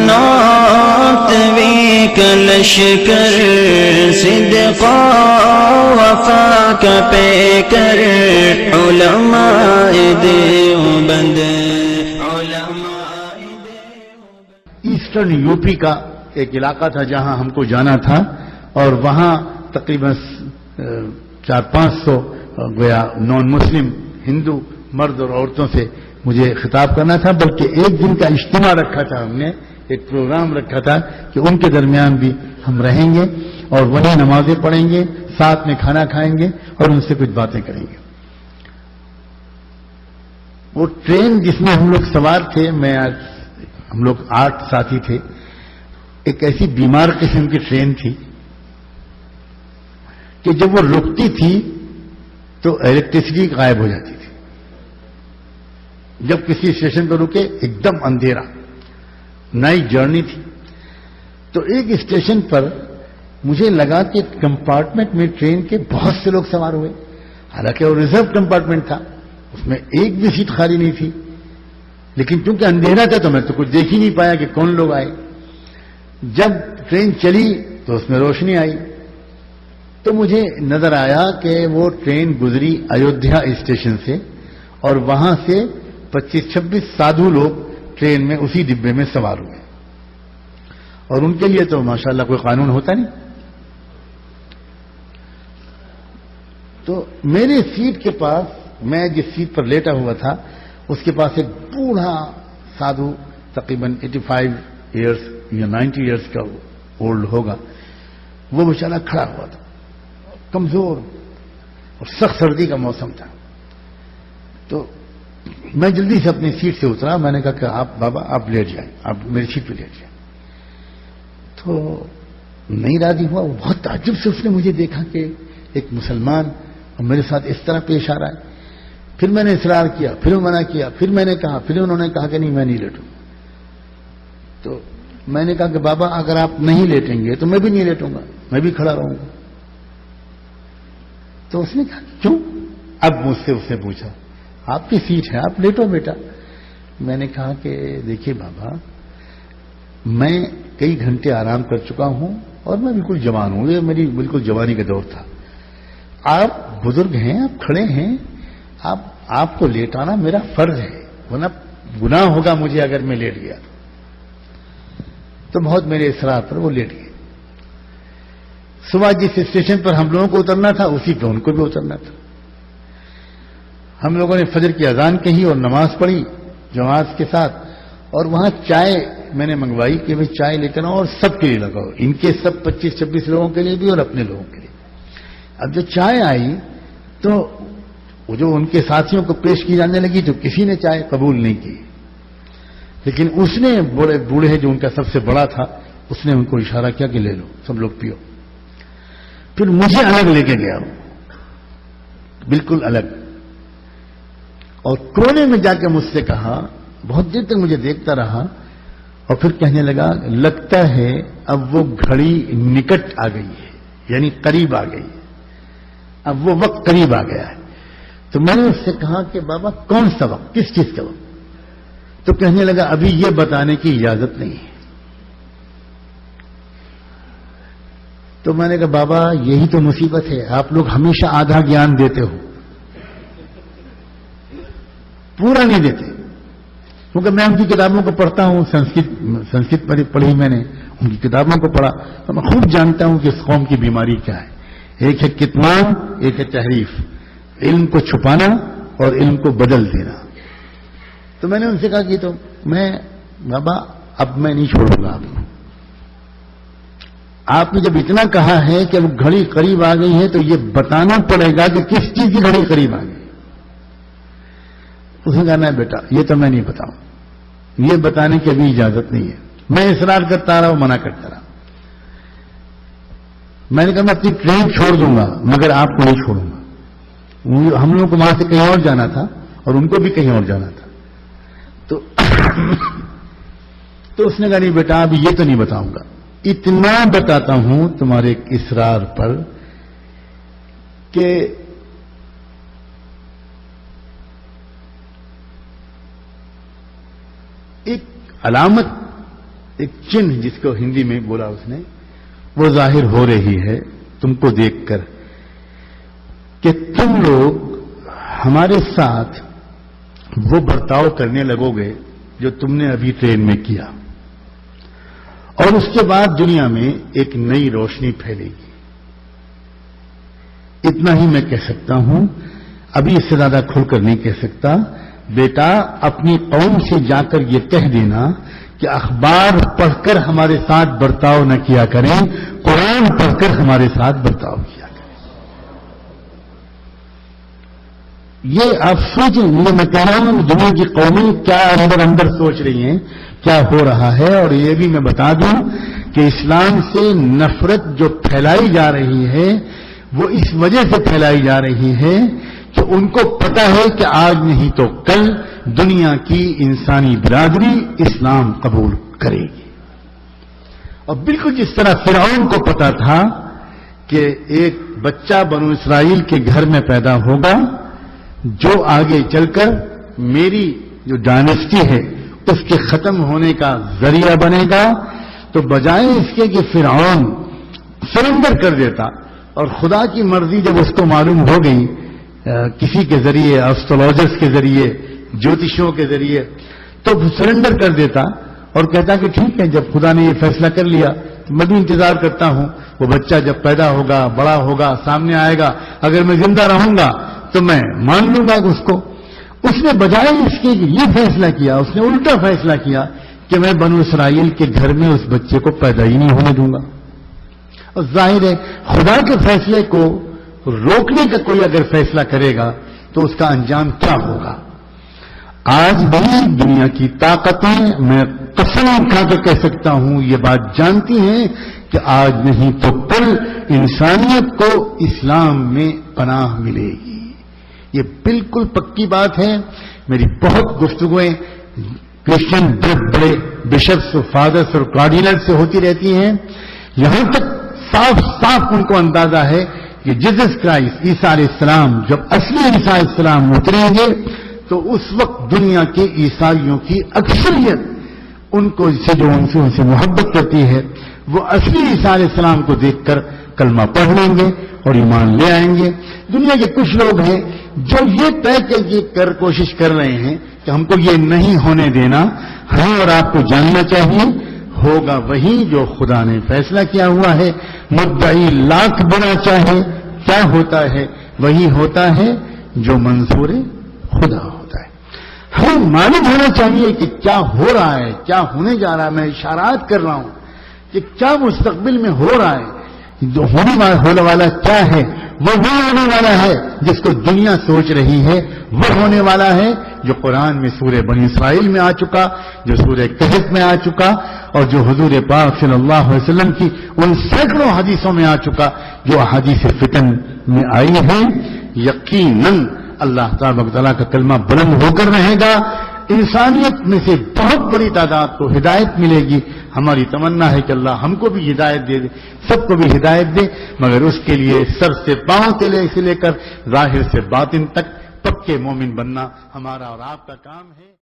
نوت لشکر صدقا وفا کا پیکر علماء دیوبند ایسٹرن یوپی کا ایک علاقہ تھا جہاں ہم کو جانا تھا، اور وہاں تقریباً 400-500 گویا نان مسلم ہندو مرد اور عورتوں سے مجھے خطاب کرنا تھا، بلکہ ایک دن کا اجتماع رکھا تھا، ہم نے ایک پروگرام رکھا تھا کہ ان کے درمیان بھی ہم رہیں گے اور وہیں نمازیں پڑھیں گے، ساتھ میں کھانا کھائیں گے اور ان سے کچھ باتیں کریں گے۔ وہ ٹرین جس میں ہم لوگ سوار تھے، ہم لوگ 8 ساتھی تھے، ایک ایسی بیمار قسم کی ٹرین تھی کہ جب وہ رکتی تھی تو الیکٹریسٹی غائب ہو جاتی تھی۔ جب کسی اسٹیشن پر رکے ایک دم اندھیرا، نئی جرنی تھی، تو ایک اسٹیشن پر مجھے لگا کہ کمپارٹمنٹ میں ٹرین کے بہت سے لوگ سوار ہوئے، حالانکہ وہ ریزرو کمپارٹمنٹ تھا، اس میں ایک بھی سیٹ خالی نہیں تھی، لیکن چونکہ اندھیرا تھا تو میں تو کچھ دیکھ ہی نہیں پایا کہ کون لوگ آئے۔ جب ٹرین چلی تو اس میں روشنی آئی تو مجھے نظر آیا کہ وہ ٹرین گزری ایودھیا اسٹیشن سے، اور وہاں سے 25-26 سادھو لوگ ٹرین میں اسی ڈبے میں سوار ہوئے، اور ان کے لیے تو ماشاءاللہ کوئی قانون ہوتا نہیں۔ تو میرے سیٹ کے پاس، میں جس سیٹ پر لیٹا ہوا تھا، اس کے پاس ایک بوڑھا سادھو، تقریباً 85 ایئرس یا 90 ایئرس کا اولڈ ہوگا، وہ بیچارہ کھڑا ہوا تھا، کمزور، اور سخت سردی کا موسم تھا۔ تو میں جلدی سے اپنی سیٹ سے اترا، میں نے کہا کہ آپ بابا آپ لیٹ جائیں، آپ میری سیٹ پہ لیٹ جائیں۔ تو نہیں راضی ہوا، وہ بہت تعجب سے اس نے مجھے دیکھا کہ ایک مسلمان اور میرے ساتھ اس طرح پیش آ رہا ہے۔ پھر میں نے اصرار کیا، پھر منع کیا، پھر میں نے کہا، پھر انہوں نے کہا کہ نہیں میں نہیں لیٹوں۔ تو میں نے کہا کہ بابا اگر آپ نہیں لیٹیں گے تو میں بھی نہیں لیٹوں گا، میں بھی کھڑا رہوں گا۔ تو اس نے کہا کیوں؟ اب مجھ سے اس نے پوچھا آپ کی سیٹ ہے، آپ لیٹو بیٹا۔ میں نے کہا کہ دیکھیے بابا، میں کئی گھنٹے آرام کر چکا ہوں اور میں بالکل جوان ہوں، یہ میری بالکل جوانی کا دور تھا۔ آپ بزرگ ہیں، آپ کھڑے ہیں، آپ کو لیٹانا میرا فرض ہے، ورنہ گناہ ہوگا مجھے اگر میں لیٹ گیا۔ تو بہت میرے اصرار پر وہ لیٹ گئے۔ صبح جس اسٹیشن پر ہم لوگوں کو اترنا تھا اسی پہ ان کو بھی اترنا تھا۔ ہم لوگوں نے فجر کی اذان کہی اور نماز پڑھی جماعت کے ساتھ، اور وہاں چائے میں نے منگوائی کہ بھائی چائے لے کر آؤ اور سب کے لیے لگاؤ، ان کے سب 25-26 لوگوں کے لیے بھی اور اپنے لوگوں کے لیے۔ اب جو چائے آئی تو وہ جو ان کے ساتھیوں کو پیش کی جانے لگی تو کسی نے چائے قبول نہیں کی، لیکن اس نے بوڑھے جو ان کا سب سے بڑا تھا، اس نے ان کو اشارہ کیا کہ لے لو سب لوگ پیو۔ پھر مجھے الگ لے کے گیا، بالکل الگ، اور کونے میں جا کے مجھ سے کہا، بہت دیر تک مجھے دیکھتا رہا، اور پھر کہنے لگا لگتا ہے اب وہ گھڑی نکٹ آ گئی ہے، یعنی قریب آ گئی ہے، اب وہ وقت قریب آ گیا ہے۔ تو میں نے اس سے کہا کہ بابا کون سا وقت، کس چیز کا وقت؟ تو کہنے لگا ابھی یہ بتانے کی اجازت نہیں ہے۔ تو میں نے کہا بابا یہی تو مصیبت ہے، آپ لوگ ہمیشہ آدھا گیان دیتے ہو، پورا نہیں دیتے، کیونکہ میں ان کی کتابوں کو پڑھتا ہوں، سنسکرت پڑھی میں نے، ان کی کتابوں کو پڑھا تو میں خوب جانتا ہوں کہ اس قوم کی بیماری کیا ہے۔ ایک ہے کتمان، ایک ہے تحریف، علم کو چھپانا اور علم کو بدل دینا۔ تو میں نے ان سے کہا کہ تو میں بابا اب میں نہیں چھوڑوں گا آپ کو، آپ نے جب اتنا کہا ہے کہ اب گھڑی قریب آ گئی ہے تو یہ بتانا پڑے گا کہ کس چیز کی گھڑی قریب آ گئی۔ اس نے کہا نہیں بیٹا یہ تو میں نہیں بتاؤں، یہ بتانے کی ابھی اجازت نہیں ہے۔ میں اصرار کرتا رہا، منع کرتا رہا۔ میں نے کہا میں اپنی ٹرین چھوڑ دوں گا مگر آپ کو نہیں چھوڑوں گا۔ ہم لوگوں کو وہاں سے کہیں اور جانا تھا اور ان کو بھی کہیں اور جانا تھا۔ تو اس نے کہا نہیں بیٹا ابھی یہ تو نہیں بتاؤں گا، اتنا بتاتا ہوں تمہارے ایک اصرار پر کہ ایک علامت ایک چنھ جس کو ہندی میں بولا اس نے، وہ ظاہر ہو رہی ہے تم کو دیکھ کر کہ تم لوگ ہمارے ساتھ وہ برتاؤ کرنے لگو گے جو تم نے ابھی ٹرین میں کیا، اور اس کے بعد دنیا میں ایک نئی روشنی پھیلے گی۔ اتنا ہی میں کہہ سکتا ہوں، ابھی اس سے زیادہ کھل کر نہیں کہہ سکتا۔ بیٹا اپنی قوم سے جا کر یہ کہہ دینا کہ اخبار پڑھ کر ہمارے ساتھ برتاؤ نہ کیا کریں، قرآن پڑھ کر ہمارے ساتھ برتاؤ کیا کریں۔ یہ آپ سوچیں، میں کہہ رہا ہوں دنیا کی قومیں کیا اندر سوچ رہی ہیں، کیا ہو رہا ہے۔ اور یہ بھی میں بتا دوں کہ اسلام سے نفرت جو پھیلائی جا رہی ہے وہ اس وجہ سے پھیلائی جا رہی ہے کہ ان کو پتا ہے کہ آج نہیں تو کل دنیا کی انسانی برادری اسلام قبول کرے گی۔ اور بالکل جس طرح فرعون کو پتا تھا کہ ایک بچہ بنو اسرائیل کے گھر میں پیدا ہوگا جو آگے چل کر میری جو ڈائنسٹی ہے اس کے ختم ہونے کا ذریعہ بنے گا، تو بجائے اس کے کہ فرعون سرنڈر کر دیتا، اور خدا کی مرضی جب اس کو معلوم ہو گئی کسی کے ذریعے، ایسٹرولوجرز کے ذریعے، جوتشوں کے ذریعے، تو سرنڈر کر دیتا اور کہتا کہ ٹھیک ہے جب خدا نے یہ فیصلہ کر لیا تو میں بھی انتظار کرتا ہوں، وہ بچہ جب پیدا ہوگا، بڑا ہوگا، سامنے آئے گا، اگر میں زندہ رہوں گا تو میں مان لوں گا اس کو۔ اس نے بجائے اس کے یہ فیصلہ کیا، اس نے الٹا فیصلہ کیا کہ میں بنو اسرائیل کے گھر میں اس بچے کو پیدا ہی نہیں ہونے دوں گا۔ اور ظاہر ہے خدا کے فیصلے کو روکنے کا کوئی اگر فیصلہ کرے گا تو اس کا انجام کیا ہوگا۔ آج بھی دنیا کی طاقتیں، میں قسم کھا کے کہہ سکتا ہوں، یہ بات جانتی ہیں کہ آج نہیں تو کل انسانیت کو اسلام میں پناہ ملے گی۔ یہ بالکل پکی بات ہے۔ میری بہت گفتگویں کرسچن بڑے بشپس اور فادرس اور کارڈینل سے ہوتی رہتی ہیں، یہاں تک صاف صاف ان کو اندازہ ہے کہ جیسس کرائسٹ عیسیٰ علیہ السلام جب اصلی عیسیٰ علیہ السلام اتریں گے تو اس وقت دنیا کے عیسائیوں کی اکثریت ان کو جو ان سے محبت کرتی ہے وہ اصلی عیسیٰ علیہ السلام کو دیکھ کر کلمہ پڑھ لیں گے اور ایمان لے آئیں گے۔ دنیا کے کچھ لوگ ہیں جو یہ طے کر کوشش کر رہے ہیں کہ ہم کو یہ نہیں ہونے دینا، ہمیں اور آپ کو جاننا چاہیے ہوگا وہی جو خدا نے فیصلہ کیا ہوا ہے۔ مدعی لاکھ بنا چاہے کیا ہوتا ہے وہی ہوتا ہے جو منظور خدا ہوتا ہے۔ ہمیں معلوم ہونا چاہیے کہ کیا ہو رہا ہے، کیا ہونے جا رہا ہے۔ میں اشارات کر رہا ہوں کہ کیا مستقبل میں ہو رہا ہے، جو ہونے والا کیا ہے، وہ ہونے والا ہے جس کو دنیا سوچ رہی ہے، وہ ہونے والا ہے جو قرآن میں سورہ بنی اسرائیل میں آ چکا، جو سورہ کہف میں آ چکا، اور جو حضور پاک صلی اللہ علیہ وسلم کی ان سینکڑوں حدیثوں میں آ چکا جو حدیث فتن میں آئی ہیں۔ یقیناً اللہ تعالیٰ کا کلمہ بلند ہو کر رہے گا، انسانیت میں سے بہت بڑی تعداد کو ہدایت ملے گی۔ ہماری تمنا ہے کہ اللہ ہم کو بھی ہدایت دے دے، سب کو بھی ہدایت دے، مگر اس کے لیے سر سے پاؤں سے لے کر ظاہر سے باطن تک پکے مومن بننا ہمارا اور آپ کا کام ہے۔